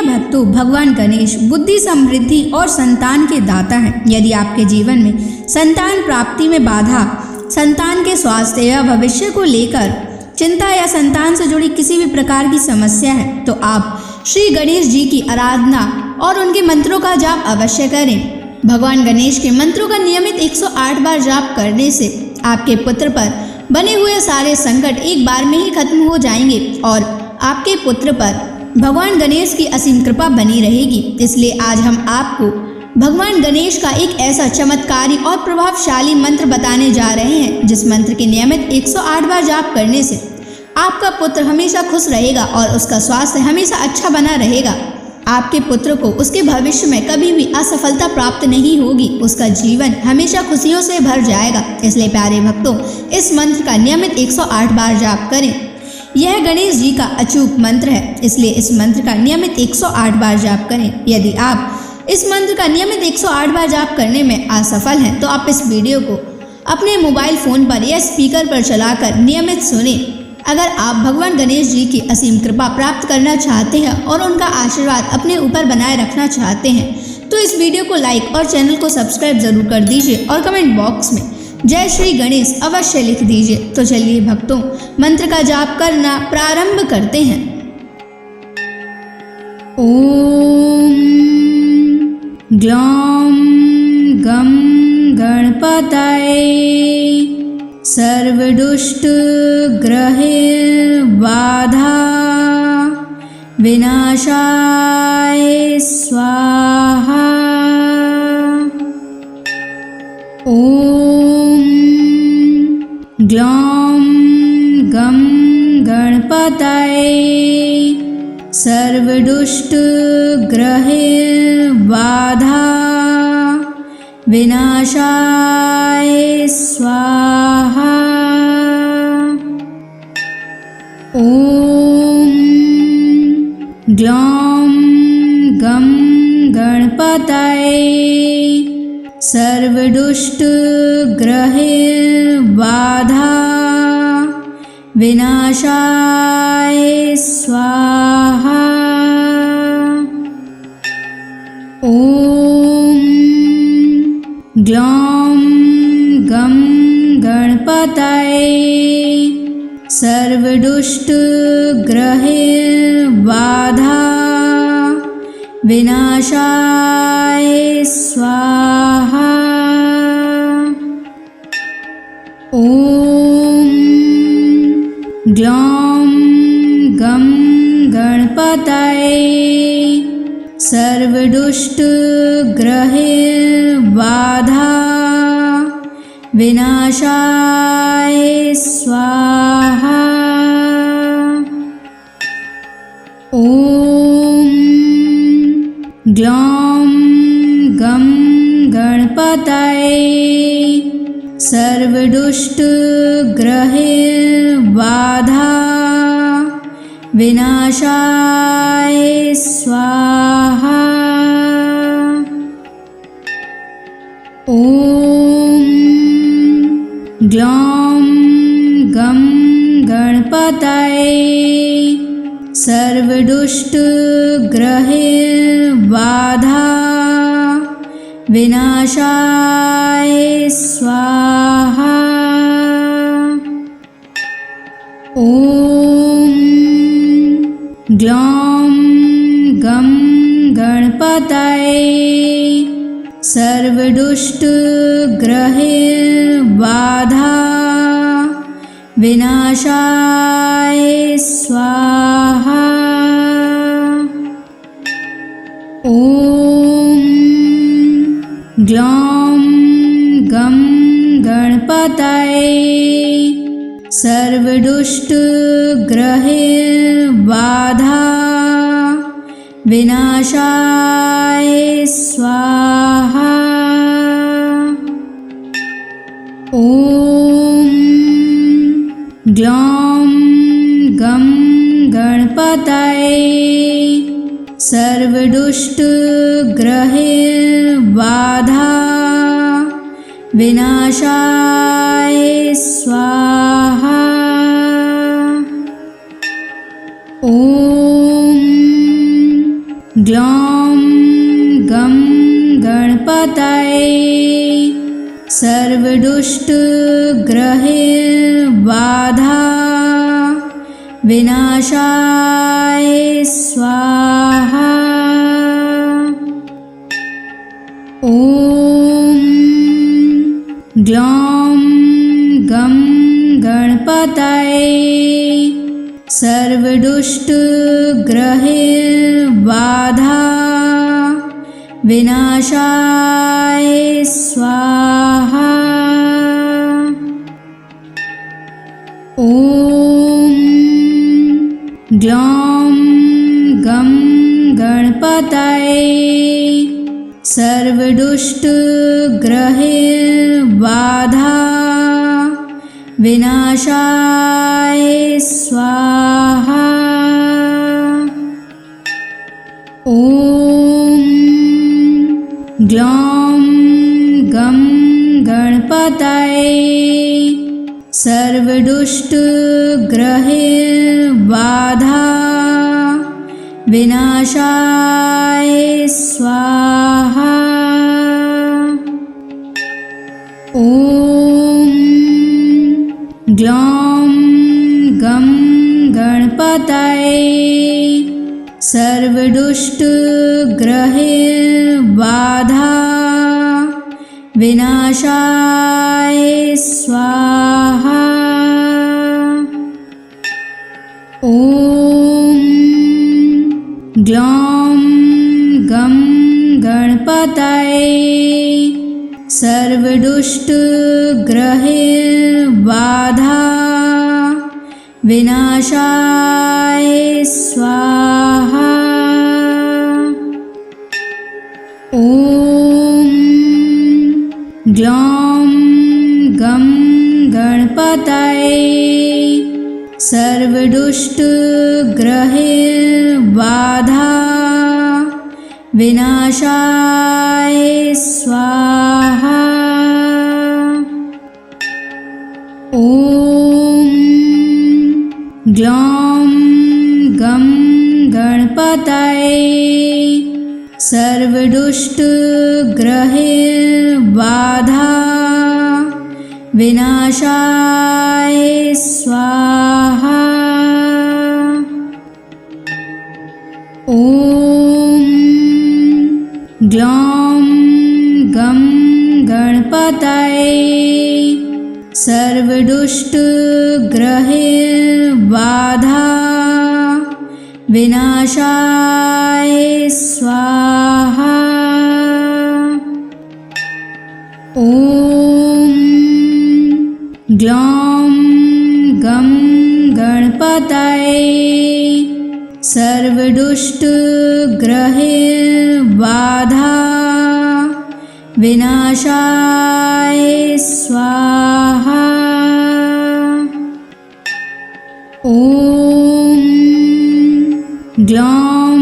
भक्तों, भगवान गणेश बुद्धि, समृद्धि और संतान के दाता हैं। यदि आपके जीवन में संतान प्राप्ति में बाधा, संतान के स्वास्थ्य या भविष्य को लेकर चिंता या संतान से जुड़ी किसी भी प्रकार की समस्या है, तो आप श्री गणेश जी की आराधना और उनके मंत्रों का जाप अवश्य करें। भगवान गणेश के मंत्रों का नियमित 108 बार जाप करने से आपके पुत्र पर बने हुए सारे संकट एक बार में ही खत्म हो जाएंगे और आपके पुत्र पर भगवान गणेश की असीम कृपा बनी रहेगी। इसलिए आज हम आपको भगवान गणेश का एक ऐसा चमत्कारी और प्रभावशाली मंत्र बताने जा रहे हैं, जिस मंत्र के नियमित 108 बार जाप करने से आपका पुत्र हमेशा खुश रहेगा और उसका स्वास्थ्य हमेशा अच्छा बना रहेगा। आपके पुत्र को उसके भविष्य में कभी भी असफलता प्राप्त नहीं होगी, उसका जीवन हमेशा खुशियों से भर जाएगा। इसलिए प्यारे भक्तों, इस मंत्र का नियमित 108 बार जाप करें। यह गणेश जी का अचूक मंत्र है, इसलिए इस मंत्र का नियमित 108 बार जाप करें। यदि आप इस मंत्र का नियमित 108 बार जाप करने में असफल हैं, तो आप इस वीडियो को अपने मोबाइल फ़ोन पर या स्पीकर पर चलाकर नियमित सुनें। अगर आप भगवान गणेश जी की असीम कृपा प्राप्त करना चाहते हैं और उनका आशीर्वाद अपने ऊपर बनाए रखना चाहते हैं, तो इस वीडियो को लाइक और चैनल को सब्सक्राइब जरूर कर दीजिए और कमेंट बॉक्स में जय श्री गणेश अवश्य लिख दीजिए। तो चलिए भक्तों, मंत्र का जाप करना प्रारंभ करते हैं। ओम ग्लौम गम गणपतये सर्वदुष्ट ग्रहे बाधा विनाशाय स्वाहा। ओम ग्लौम गम गणपतये सर्वदुष्ट ग्रहे बाधा विनाशाय स्वाहा। ओम ग्लौम गम गणपतये सर्वदुष्ट ग्रहे बाधा विनाशाय स्वाहा। ओम ग्लौम गम गणपतये सर्वदुष्ट ग्रहे बाधा विनाशाय स्वाहा। ओम ग्लौम गम गणपतये सर्वदुष्ट ग्रहे बाधा विनाशाय स्वाहा। ओम ग्लौम गम गणपतये सर्वदुष्ट ग्रहे बाधा विनाशाय स्वाहा। ओम ग्लौम गम गणपतये सर्वदुष्ट ग्रहे बाधा विनाशाय स्वाहा। ओम ग्लौम गम गणपतये सर्वदुष्ट ग्रहे बाधा विनाशाय स्वाहा। ओम ग्लौम गम गणपतये सर्वदुष्ट ग्रहे बाधा विनाशाय स्वाहा। ओम ग्लौम गम गणपतये सर्वदुष्ट ग्रहे बाधा विनाशाय स्वाहा। ओम ग्लौं गं गणपतये सर्वदुष्टग्रहबाधा विनाशाय स्वाहा। ॐ ग्लौं गं गणपतये सर्वदुष्टग्रहबाधा विनाशाय स्वाहा। ॐ ग्लौं गं गणपतये सर्वदुष्टग्रहबाधा विनाशाय स्वाहा। ॐ ग्लौं गं गणपतये सर्वदुष्टग्रहबाधा विनाशाय स्वाहा। ॐ ग्लौं गं गणपतये सर्वदुष्टग्रहबाधा विनाशाय स्वाहा। ॐ ग्लौं गं गणपतये सर्वदुष्टग्रहबाधा विनाशाय स्वाहा। ॐ ग्लौं गं गणपतये सर्वदुष्टग्रहबाधा विनाशाय स्वाहा। ॐ ग्लौं गं गणपतये सर्वदुष्टग्रहबाधा विनाशाय स्वाहा। ॐ ग्लौं गं गणपतये सर्वदुष्टग्रहबाधा विनाशाय स्वाहा। ॐ ग्लौं गं गणपतये सर्वदुष्टग्रहबाधा विनाशाय स्वाहा। ॐ ग्लौं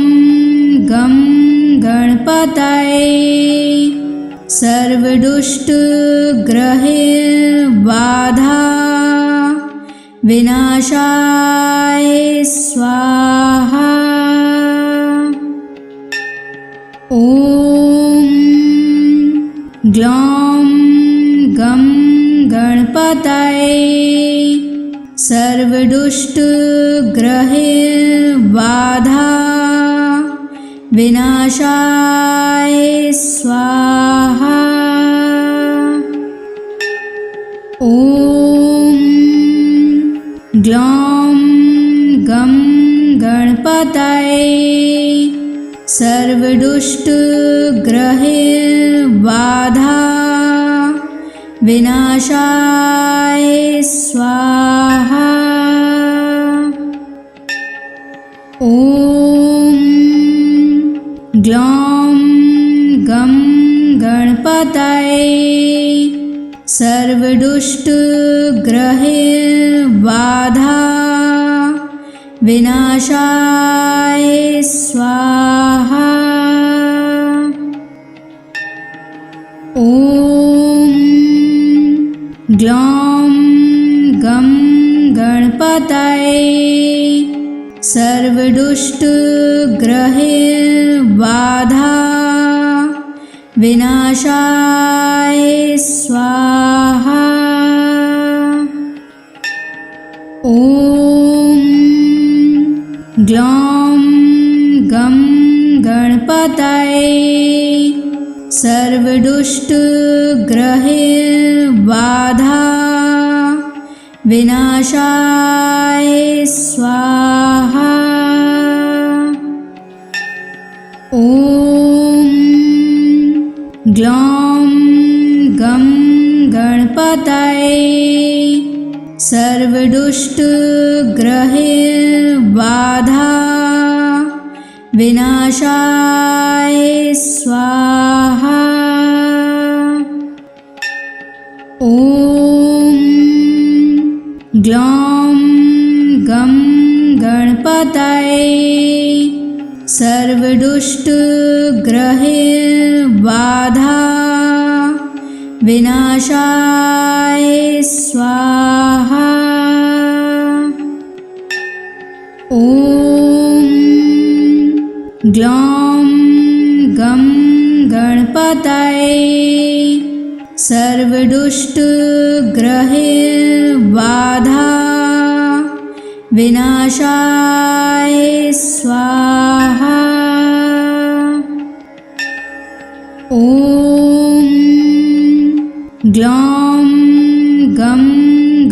गं गणपतये सर्वदुष्टग्रहबाधा विनाशाय स्वाहा। ॐ ग्लौं गं गणपतये सर्वदुष्टग्रहबाधा विनाशाय स्वाहा। ॐ ग्लौं गं गणपतये सर्वदुष्टग्रहबाधा विनाशाय स्वाहा। ॐ ग्लौं गं गणपतये सर्वदुष्टग्रहबाधा विनाशाय स्वाहा। ॐ ग्लौं गं गणपतये सर्वदुष्टग्रहैर्बाधा विनाशाय स्वाहा। ॐ ग्लौं गं गणपतये सर्वदुष्टग्रहैर्बाधा विनाशाय स्वाहा। ॐ ग्लौं गं गणपतये सर्वदुष्टग्रहैर्बाधा विनाशाय स्वाहा। ॐ ग्लौं गं गणपतये सर्वदुष्टग्रहैर्बाधा विनाशाय स्वाहा। ॐ ग्लौं गं गणपतये सर्वदुष्टग्रहैर्बाधा विनाशाय स्वाहा। ॐ ग्लौं गं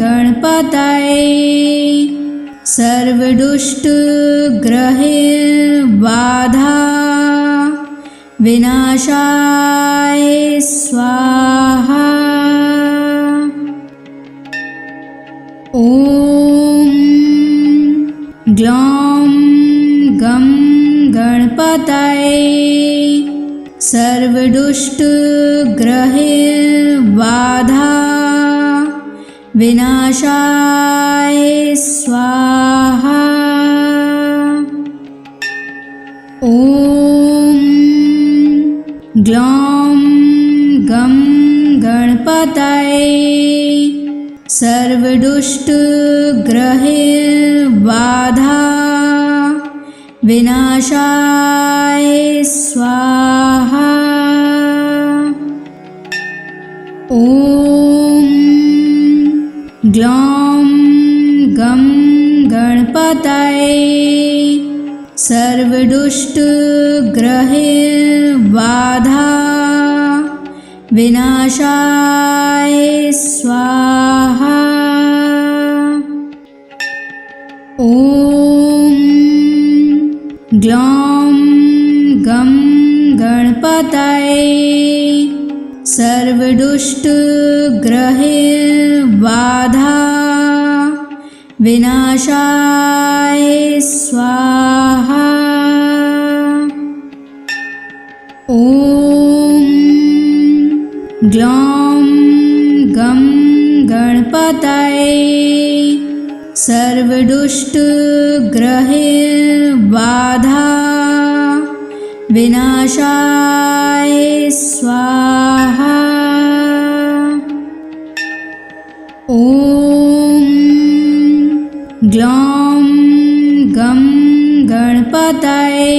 गणपतये सर्वदुष्टग्रहैर्बाधा विनाशाय स्वाहा। ॐ ग्लौं गं गणपतये सर्वदुष्टग्रहैर्बाधा विनाशाय स्वाहा। ॐ ग्लौं गं गणपतये सर्वदुष्टग्रहैर्बाधा विनाशाय स्वाहा। ॐ ग्लौं गं गणपतये सर्वदुष्टग्रहैर्बाधा विनाशाय स्वाहा। ॐ ग्लौं गं गणपतये सर्वदुष्टग्रहैर्बाधा विनाशाय स्वाहा। ॐ ग्लौं गं गणपतये सर्वदुष्टग्रहैर्बाधा विनाशाय स्वाहा। ॐ ग्लौं गं गणपतये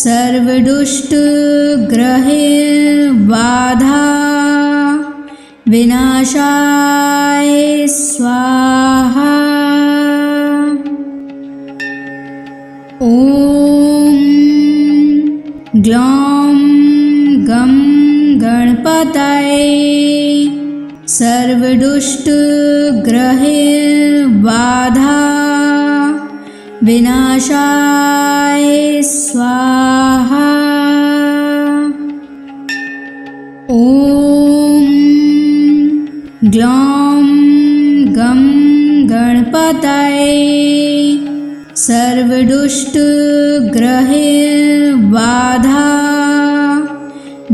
सर्वदुष्टग्रहैर्बाधा विनाशाय स्वाहा। ॐ ग्लौं गं गणपतये सर्वदुष्टग्रहैर्बाधा विनाशाय स्वाहा। ॐ ग्लौं गं गणपतये सर्वदुष्टग्रहैर्बाधा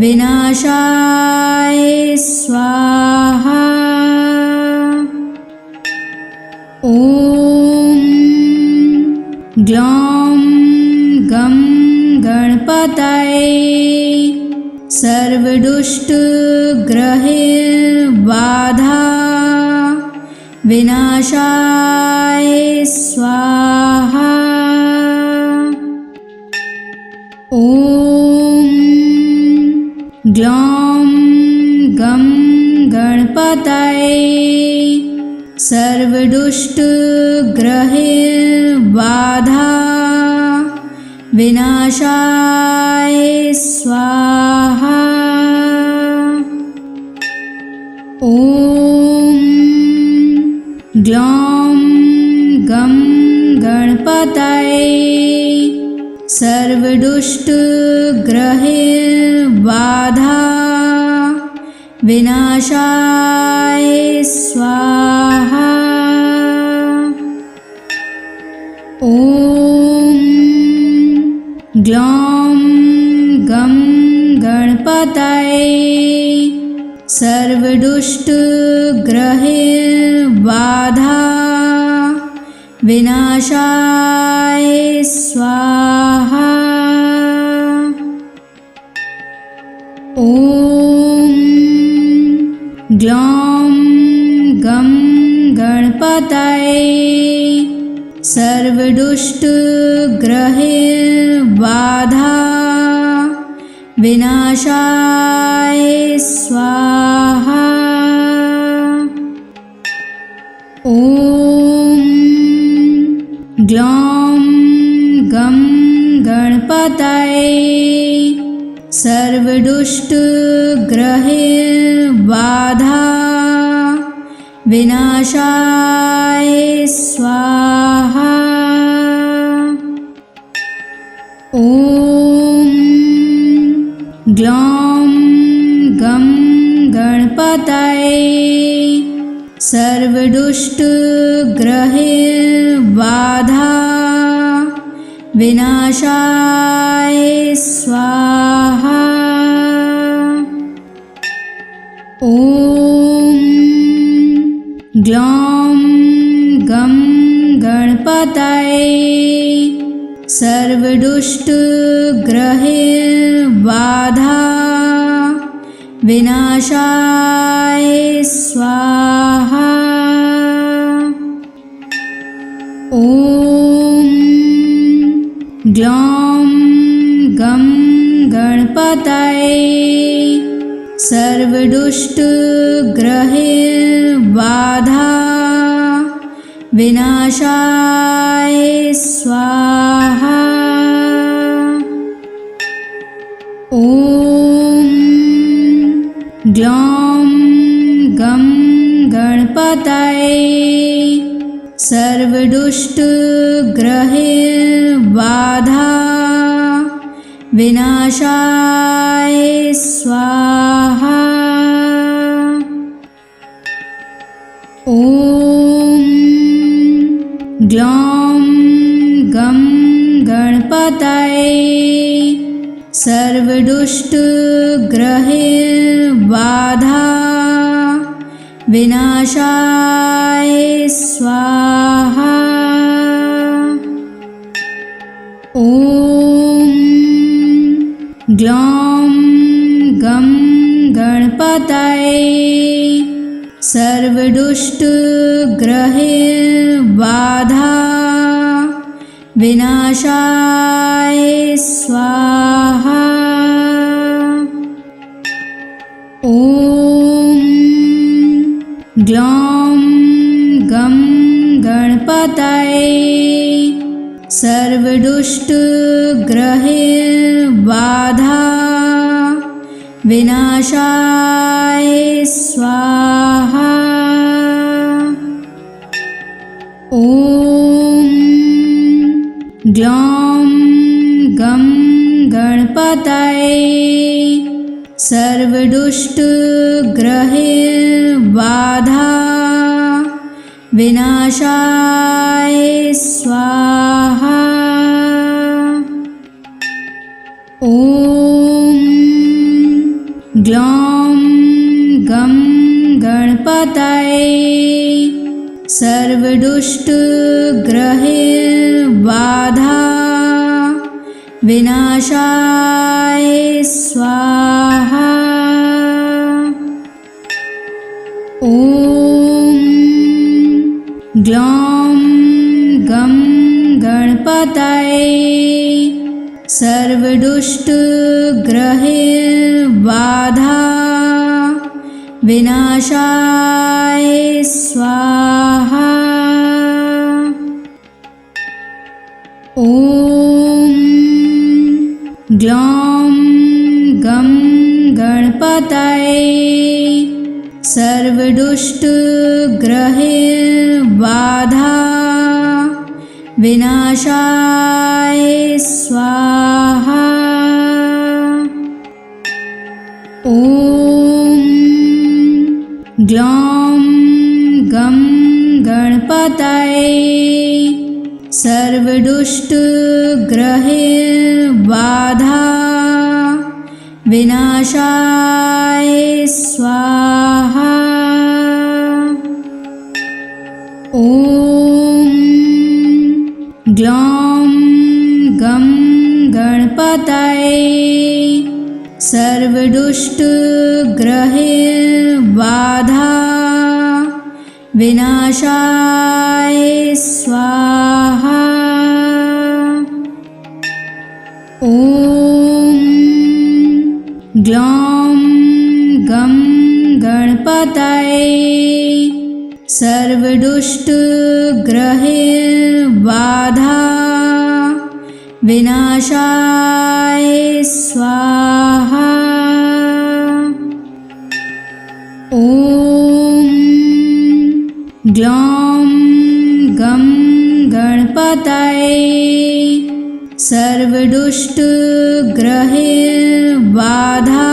विनाशाय स्वाहा। ॐ ग्लौं गं गणपतये सर्वदुष्टग्रहैर्बाधा विनाशाय स्वाहा। ॐ ग्लौं गं गणपतये सर्वदुष्टग्रहबाधा विनाशाय स्वाहा। ॐ ग्लौं गं गणपतये सर्वदुष्टग्रहबाधा विनाशाय स्वाहा। ॐ ग्लौं गं गणपतये सर्वदुष्टग्रहबाधा विनाशाय स्वाहा। ॐ ग्लौं गं गणपतये सर्वदुष्टग्रहबाधा विनाशाय स्वाहा। ॐ ग्लौं गं गणपतये सर्वदुष्टग्रहबाधा विनाशाय स्वाहा। ॐ ग्लौं गं गणपतये सर्वदुष्टग्रहबाधा विनाशाय स्वाहा। ॐ ग्लौं गं गणपतये सर्वदुष्टग्रहबाधा विनाशाय स्वाहा। ॐ ग्लौं गं गणपतये सर्वदुष्टग्रहबाधा विनाशाय स्वाहा। ॐ ग्लौं गं गणपतये सर्वदुष्टग्रहबाधा विनाशाय स्वाहा। ॐ ग्लौं गं गणपतये सर्वदुष्टग्रहबाधा विनाशाय स्वाहा। ॐ ग्लौं गं गणपतये सर्वदुष्टग्रहबाधा विनाशाय स्वाहा। ॐ ग्लौं गं गणपतये सर्वदुष्टग्रहबाधा विनाशाय स्वाहा। ॐ ग्लौं गं गणपतये सर्वदुष्टग्रहबाधा विनाशाय स्वाहा। ॐ ग्लौं गं गणपतये सर्वदुष्टग्रहबाधा विनाशाय स्वाहा। ॐ ग्लौं गं गणपतये सर्वदुष्टग्रहबाधा विनाशाय स्वाहा। ॐ ग्लौं गं गणपतये सर्वदुष्टग्रहबाधा विनाशाय स्वाहा। ॐ ग्लौं गं गणपतये सर्वदुष्टग्रहबाधा विनाशाय स्वाहा। ॐ ग्लौं गं गणपतये सर्वदुष्टग्रहबाधा विनाशाय स्वाहा। ॐ ग्लौं गं गणपतये सर्वदुष्टग्रहबाधा विनाशाय स्वाहा। ॐ ग्लौं गं गणपतये सर्वदुष्टग्रहबाधा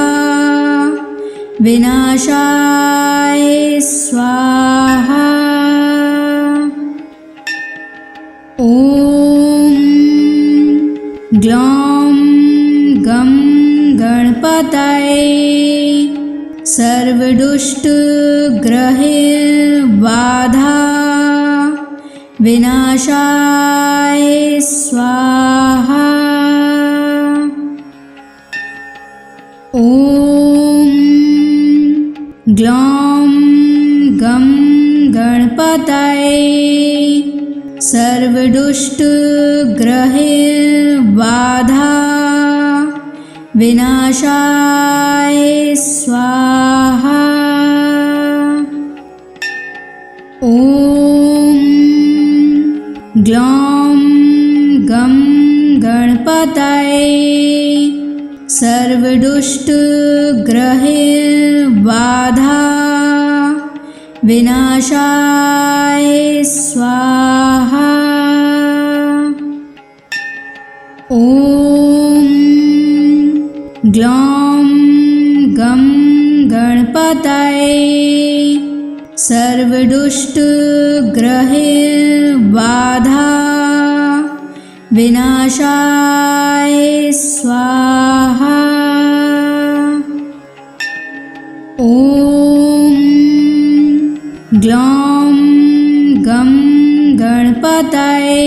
विनाशाय स्वाहा। ॐ ग्लौं गं गणपतये सर्वदुष्टग्रहबाधा विनाशाय स्वाहा। ॐ ग्लौं गं गणपतये सर्वदुष्टग्रहबाधा विनाशाय स्वाहा। ॐ ग्लौं गं गणपतये सर्वदुष्टग्रहबाधा विनाशाय स्वाहा। ॐ ग्लौं गं गणपतये सर्वदुष्टग्रहबाधा विनाशाय स्वाहा। ॐ ग्लौं गं गणपतये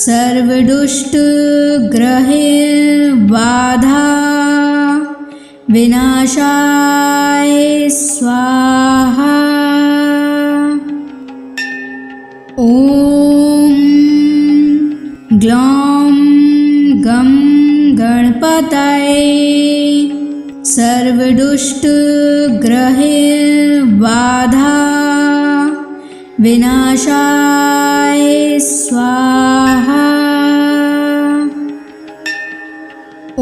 सर्वदुष्टग्रहबाधा विनाशाय स्वाहा। ॐ ग्लौं गं गणपतये सर्वदुष्टग्रहबाधा विनाशाय स्वाहा। ॐ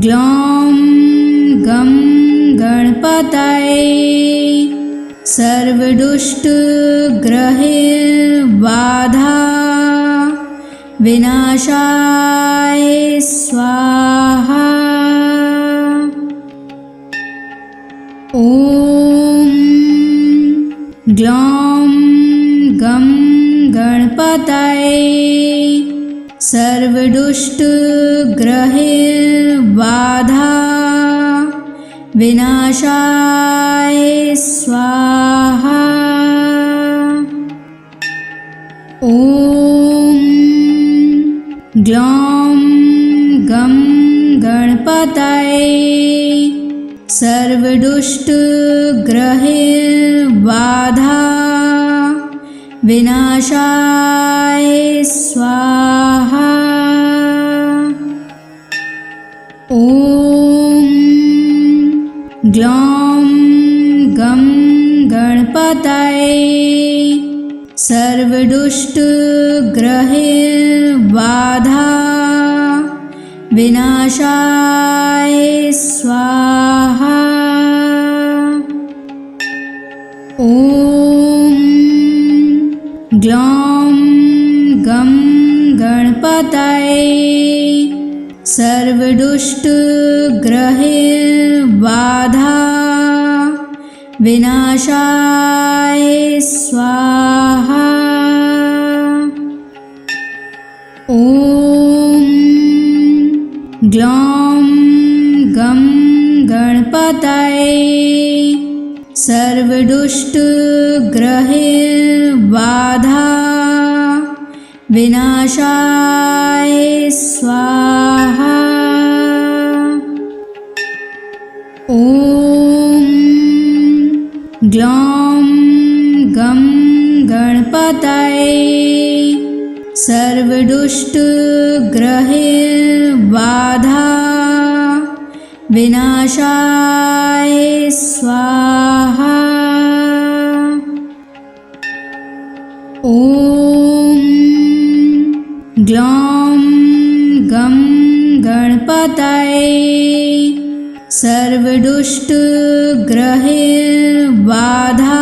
ग्लौं गं गणपतये सर्वदुष्टग्रहबाधा विनाशाय स्वाहा। ॐ ग्लौं गं गणपतये सर्वदुष्टग्रहबाधा विनाशाय स्वाहा। ॐ ग्लौं गं गणपतये सर्वदुष्टग्रहबाधा सर्वदुष्टग्रहैर्बाधा विनाशाय स्वाहा। ॐ ग्लौं गं गणपतये सर्वदुष्टग्रहैर्बाधा विनाशाय स्वाहा। ॐ ग्लौं गं गणपतये सर्वदुष्टग्रहैर्बाधा विनाशाय स्वाहा। ॐ ग्लौं गं गणपतये सर्वदुष्टग्रहैर्बाधा विनाशाय स्वाहा। ॐ ग्लौं गं गणपतये सर्वदुष्टग्रहैर्बाधा विनाशाय स्वाहा। ॐ ग्लौं गं गणपतये सर्वदुष्टग्रहैर्बाधा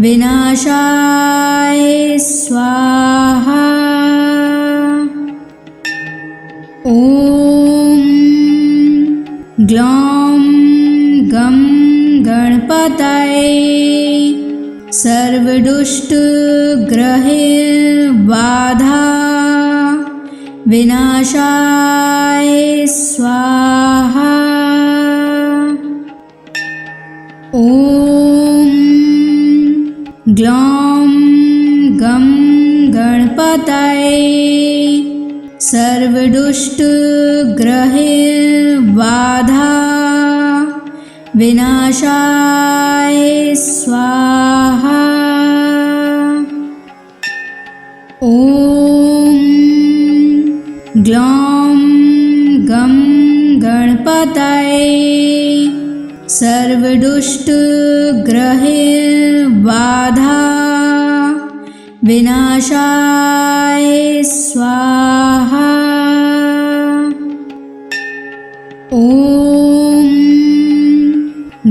विनाशाय स्वाहा। ॐ ग्लौं गं गणपतये सर्वदुष्टग्रहैर्बाधा विनाशाय स्वाहा। ॐ ग्लौं गं गणपतये सर्वदुष्टग्रहैर्बाधा विनाशाय स्वाहा। ॐ ग्लौं गं गणपतये सर्वदुष्टग्रहैर्बाधा विनाशाय स्वाहा। ॐ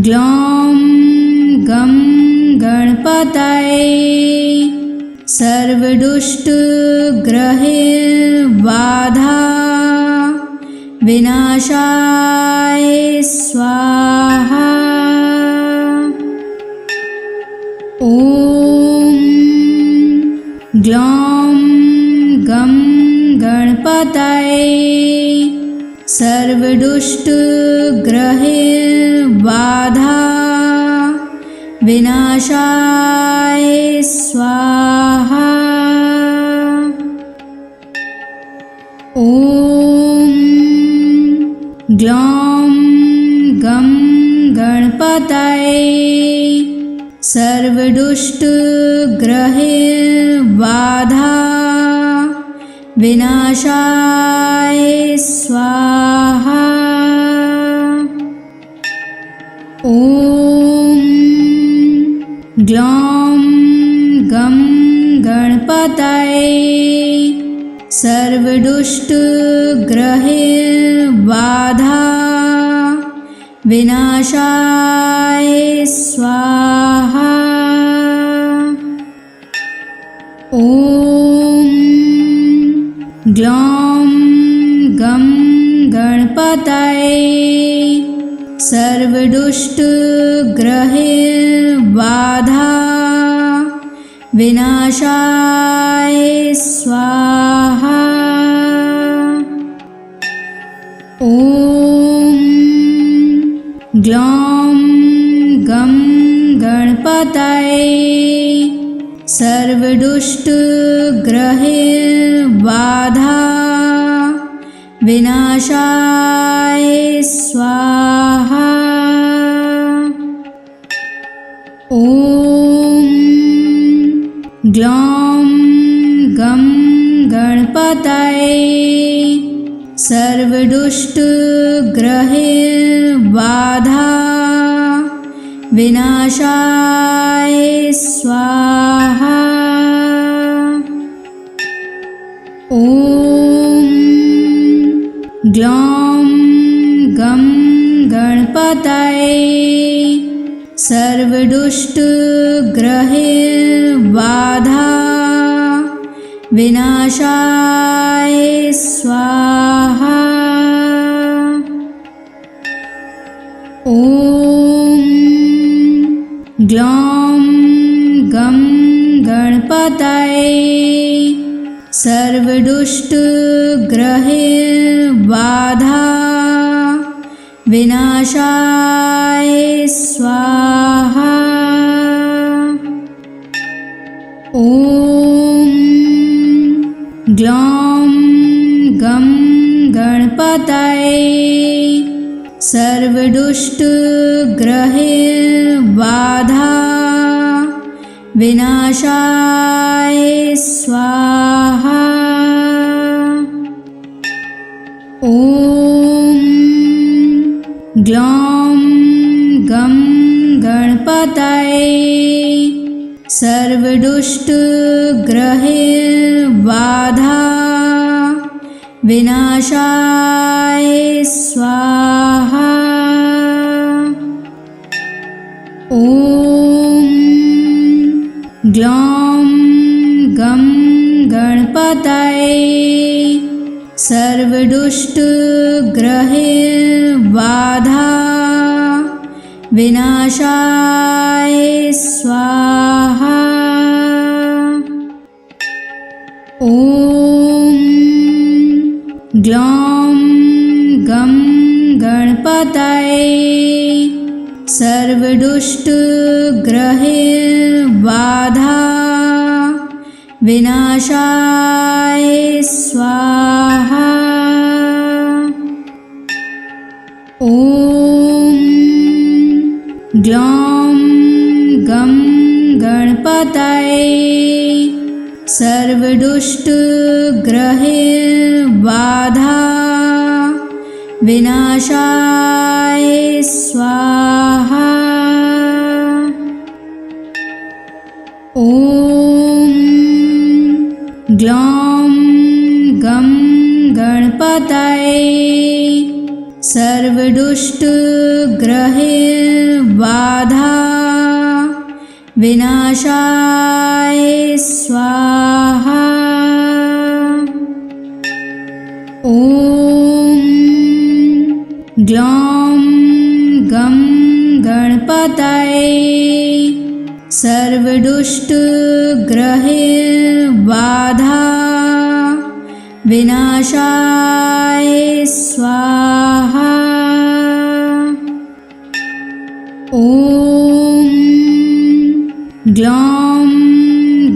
ग्लौं गं गणपतये सर्वदुष्टग्रहैर्बाधा विनाशाय स्वाहा। ॐ ग्लौं गं गणपतये सर्वदुष्टग्रहैर्बाधा विनाशाय स्वाहा। ॐ ग्लौं गं गणपतये सर्वदुष्टग्रहैर्बाधा विनाशाय स्वाहा। ॐ ग्लौं गं गणपतये सर्वदुष्टग्रहैर्बाधा विनाशाय स्वाहा। ॐ ग्लौं गं गणपतये सर्वदुष्टग्रहैर्बाधा विनाशाय स्वाहा। ॐ ग्लौं गं गणपतये सर्वदुष्टग्रहैर्बाधा विनाशाय स्वाहा। ग्लौं गं गणपतये सर्वदुष्टग्रहबाधा विनाशाय स्वाहा। ॐ ग्लौं गं गणपतये सर्वदुष्टग्रहबाधा विनाशाय स्वाहा। ॐ ग्लौं गं गणपतये सर्वदुष्टग्रहबाधा विनाशाय स्वाहा। ॐ ग्लौं गं गणपतये सर्वदुष्टग्रहबाधा विनाशाय स्वाहा। ॐ ग्लौं गं गणपतये सर्वदुष्टग्रहबाधा विनाशाय स्वाहा। ॐ ग्लौं गं गणपतये सर्वदुष्टग्रहबाधा विनाशाय स्वाहा। ॐ ग्लौं गं गणपतये सर्वदुष्टग्रहबाधा विनाशाय स्वाहा। ॐ ग्लौं गं गणपतये सर्वदुष्टग्रहबाधा विनाशाय स्वाहा। ॐ ग्लौं गं गणपतये सर्वदुष्टग्रहबाधा विनाशाय स्वाहा। ॐ ग्लौं गं गणपतये सर्वदुष्टग्रहबाधा विनाशाय स्वाहा। ॐ ग्लौं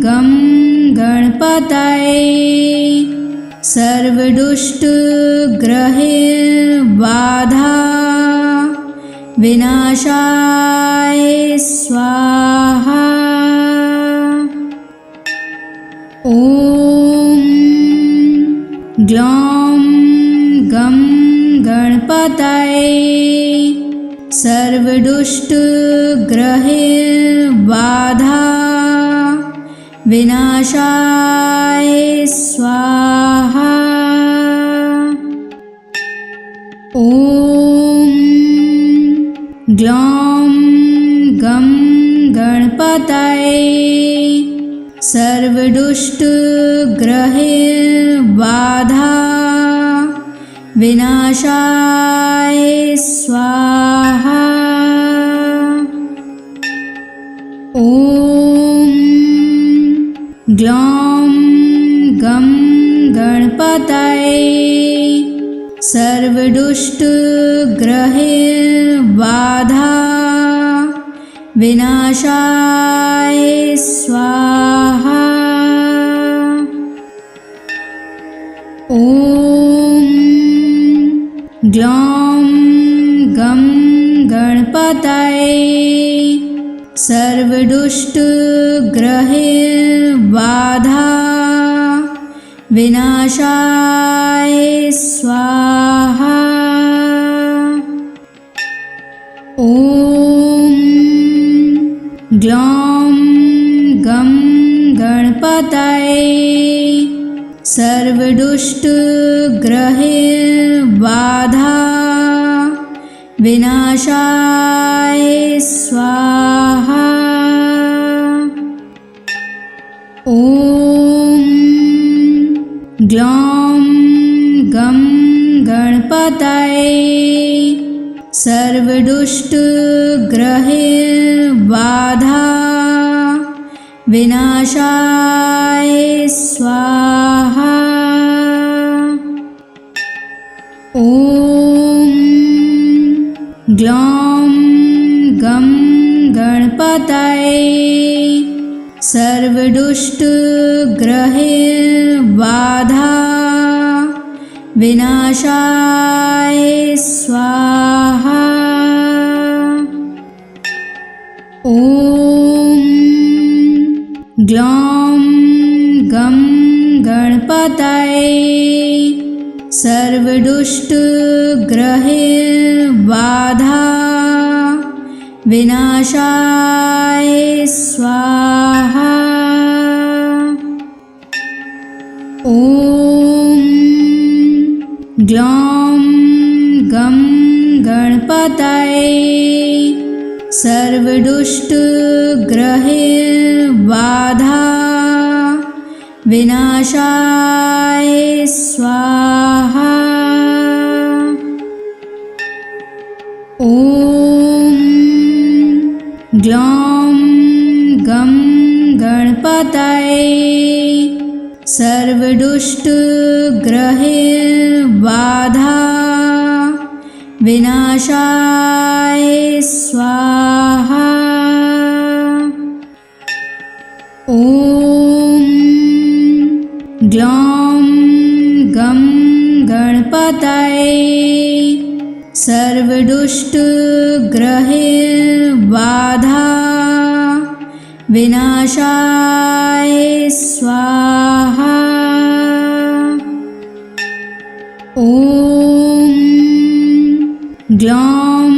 गं गणपतये सर्वदुष्टग्रहबाधा विनाशाय स्वाहा। ॐ ग्लौं गं गणपतये सर्वदुष्टग्रहबाधा विनाशाय स्वाहा। ॐ ग्लौं गं गणपतये सर्वदुष्टग्रहबाधा विनाशाय स्वाहा। ॐ ग्लौं गं गणपतये सर्वदुष्टग्रहबाधा विनाशाय स्वाहा। ॐ ग्लौं गं गणपतये सर्वदुष्टग्रहैर्बाधा विनाशाय स्वाहा। ॐ ग्लौं गं गणपतये सर्वदुष्टग्रहैर्बाधा विनाशाय स्वाहा। ॐ ग्लौं गं गणपतये सर्वदुष्टग्रहैर्बाधा विनाशाय स्वाहा। ॐ ग्लौं गं गणपतये सर्वदुष्टग्रहैर्बाधा विनाशाय स्वाहा। ॐ ग्लौं गं गणपतये सर्वदुष्टग्रहैर्बाधा विनाशाय स्वाहा। ॐ ग्लौं गं गणपतये सर्वदुष्टग्रहैर्बाधा विनाशाय स्वाहा। ॐ ग्लौं गं गणपतये सर्वदुष्टग्रहैर्बाधा विनाशाय स्वाहा। ॐ ग्लौं गं गणपतये सर्वदुष्टग्रहैर्बाधा विनाशाय स्वाहा। ॐ ग्लौं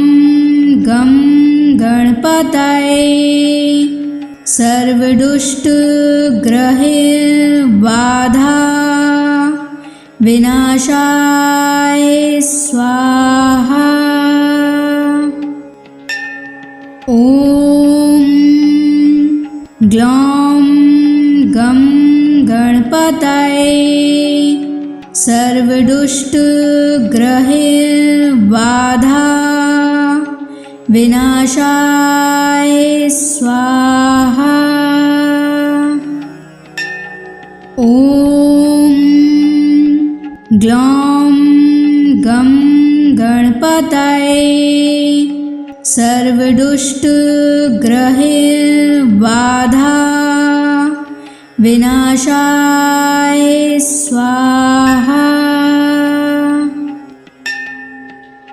गं गणपतये सर्वदुष्टग्रहैर्बाधा विनाशाय स्वाहा। ॐ ग्लौं गं गणपतये सर्वदुष्टग्रहैर्बाधा विनाशाय स्वाहा। ॐ ग्लौं गं गणपतये सर्वदुष्टग्रहैर्बाधा विनाशाय स्वाहा।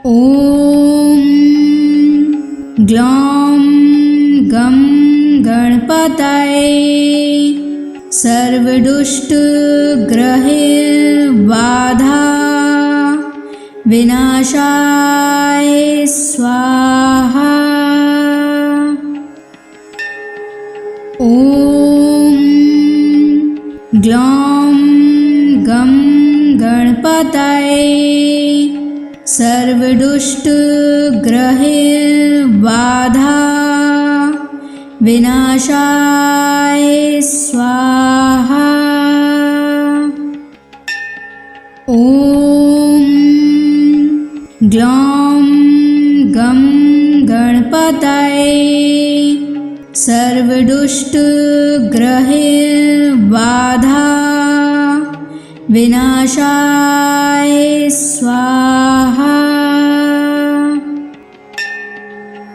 ॐ ग्लौं गं गणपतये सर्वदुष्टग्रहैर्बाधा विनाशाय स्वाहा। ॐ ग्लौं गं गणपतये सर्वदुष्टग्रहैर्बाधा विनाशाय स्वाहा। ॐ ग्लौं गं गणपतये सर्वदुष्टग्रहैर्बाधा विनाशाय स्वाहा।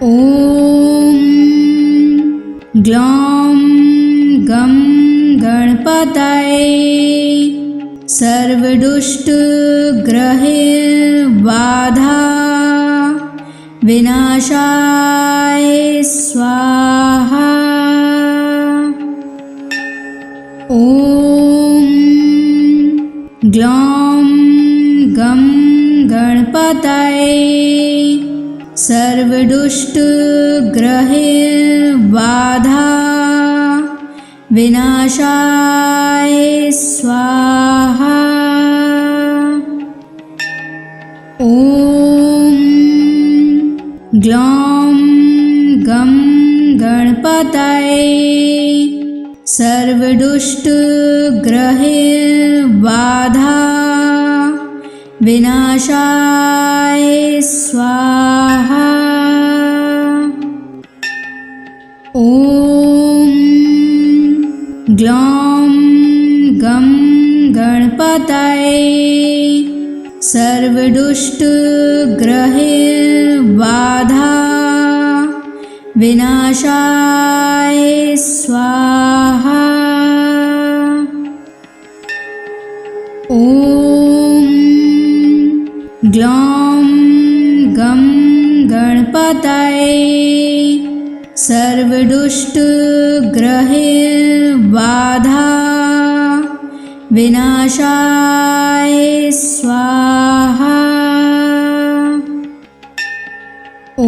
ॐ ग्लौं गं गणपतये सर्वदुष्टग्रहैर्बाधा विनाशाय स्वाहा। ग्लौं गं गणपतये सर्वदुष्टग्रहबाधा विनाशाय स्वाहा। ॐ ग्लौं गं गणपतये सर्वदुष्टग्रहबाधा विनाशाय स्वाहा। ॐ ग्लौं गं गणपतये सर्वदुष्टग्रहबाधा विनाशाय स्वाहा। ॐ ग्लौं गं गणपतये सर्वदुष्टग्रहबाधा विनाशाय स्वाहा। ॐ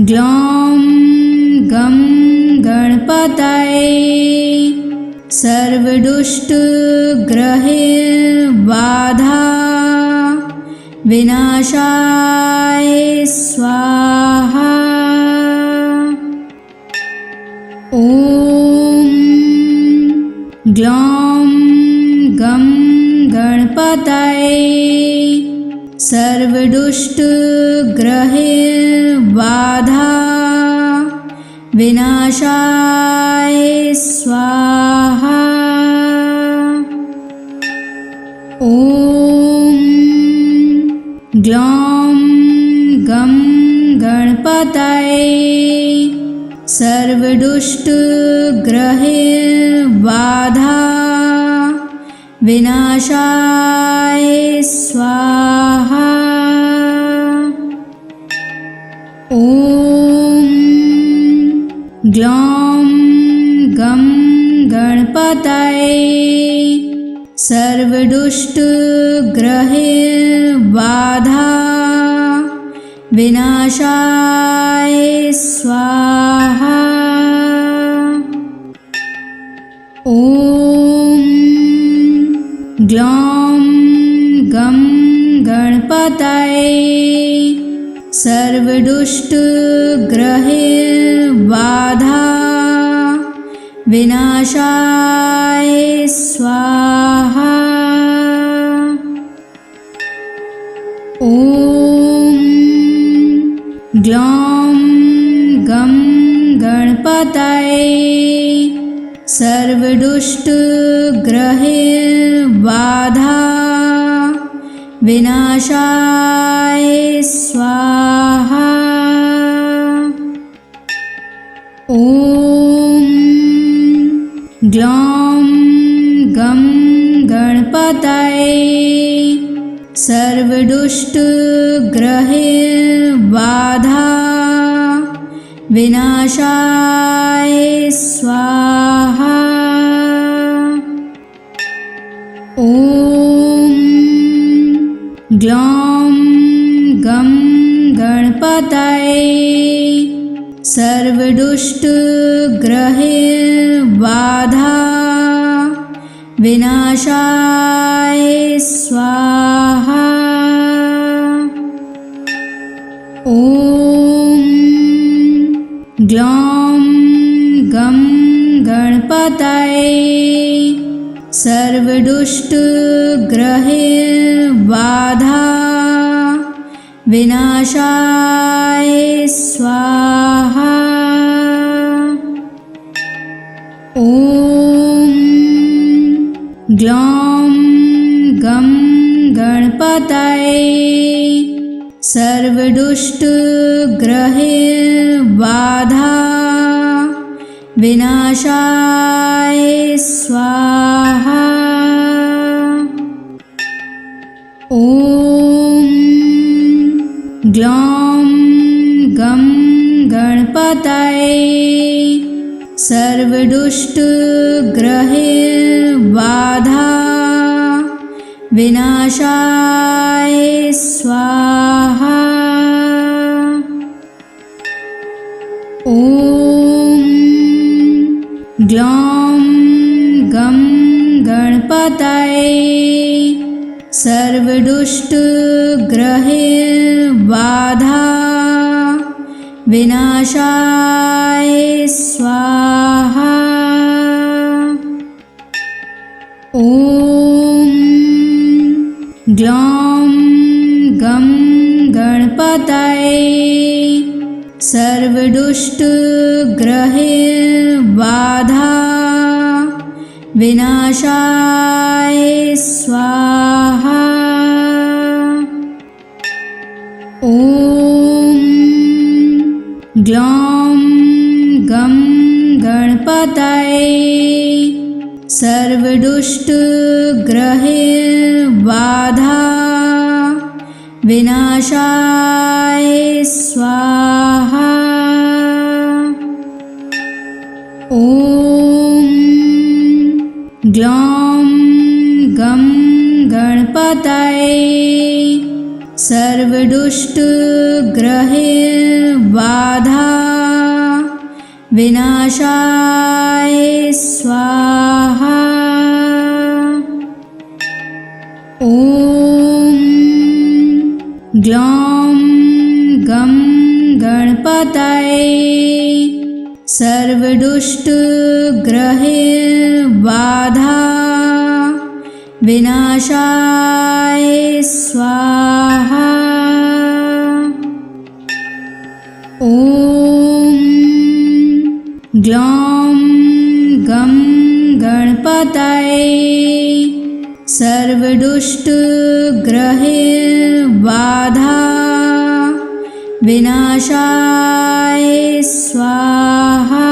ग्लौं गं गणपतये सर्वदुष्टग्रहबाधा विनाशाय स्वाहा। ॐ ग्लौं गं गणपतये सर्वदुष्टग्रहबाधा विनाशाय स्वाहा। ॐ ग्लौं गं गणपतये सर्वदुष्टग्रहबाधा विनाशाय स्वाहा। ॐ ग्लौं गं गणपतये सर्वदुष्टग्रहबाधा विनाशाय स्वाहा। ॐ ग्लौं गं गणपतये सर्वदुष्टग्रहबाधा विनाशाय स्वाहा। ॐ ग्लौं गं गणपतये सर्वदुष्टग्रहबाधा विनाशाय स्वाहा। ॐ ग्लौं गं गणपतये सर्वदुष्टग्रहबाधा विनाशाय स्वाहा। ॐ ग्लौं गं गणपतये सर्वदुष्टग्रहबाधा विनाशाय स्वाहा। ॐ ग्लौं गं गणपतये सर्वदुष्टग्रहबाधा विनाशाय स्वाहा। ॐ ग्लौं गं गणपतये सर्वदुष्टग्रहबाधा विनाशाय स्वाहा। ॐ ग्लौं गं गणपतये सर्वदुष्टग्रहबाधा विनाशाय स्वाहा। ॐ ग्लौं गं गणपतये सर्वदुष्टग्रहबाधा विनाशाय स्वाहा। ॐ ग्लौं गं गणपतये सर्वदुष्टग्रहबाधा विनाशाय स्वाहा। ॐ ग्लौं गं गणपतये सर्वदुष्टग्रहबाधा विनाशाय स्वाहा। ॐ ग्लौं गं गणपतये सर्वदुष्टग्रहबाधा विनाशाय स्वाहा। ॐ ग्लौं गं गणपतये सर्वदुष्टग्रहबाधा विनाशाय स्वाहा। ॐ ग्लौं गं गणपतये सर्वदुष्टग्रहबाधा विनाशाय स्वाहा।